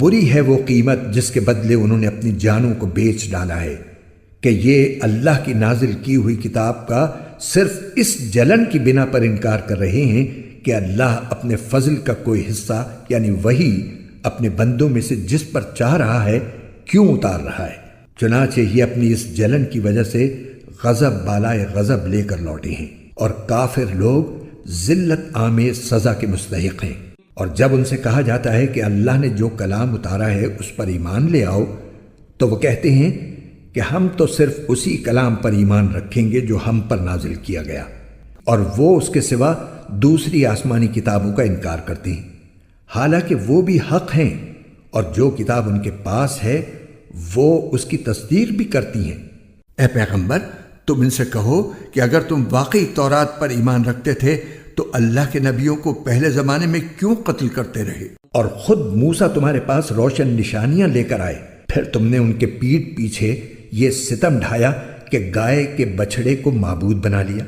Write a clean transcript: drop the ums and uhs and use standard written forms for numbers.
بری ہے وہ قیمت جس کے بدلے انہوں نے اپنی جانوں کو بیچ ڈالا ہے، کہ یہ اللہ کی نازل کی ہوئی کتاب کا صرف اس جلن کی بنا پر انکار کر رہے ہیں کہ اللہ اپنے فضل کا کوئی حصہ یعنی وہی اپنے بندوں میں سے جس پر چاہ رہا ہے کیوں اتار رہا ہے۔ چنانچہ یہ اپنی اس جلن کی وجہ سے غضب بالائے غضب لے کر لوٹے ہیں، اور کافر لوگ ذلت آمیز سزا کے مستحق ہیں۔ اور جب ان سے کہا جاتا ہے کہ اللہ نے جو کلام اتارا ہے اس پر ایمان لے آؤ، تو وہ کہتے ہیں کہ ہم تو صرف اسی کلام پر ایمان رکھیں گے جو ہم پر نازل کیا گیا، اور وہ اس کے سوا دوسری آسمانی کتابوں کا انکار کرتے ہیں، حالانکہ وہ بھی حق ہیں، اور جو کتاب ان کے پاس ہے وہ اس کی تصدیق بھی کرتی ہیں۔ اے پیغمبر، تم ان سے کہو کہ اگر تم واقعی تورات پر ایمان رکھتے تھے تو اللہ کے نبیوں کو پہلے زمانے میں کیوں قتل کرتے رہے؟ اور خود موسیٰ تمہارے پاس روشن نشانیاں لے کر آئے، پھر تم نے ان کے پیٹھ پیچھے یہ ستم ڈھایا کہ گائے کے بچھڑے کو معبود بنا لیا۔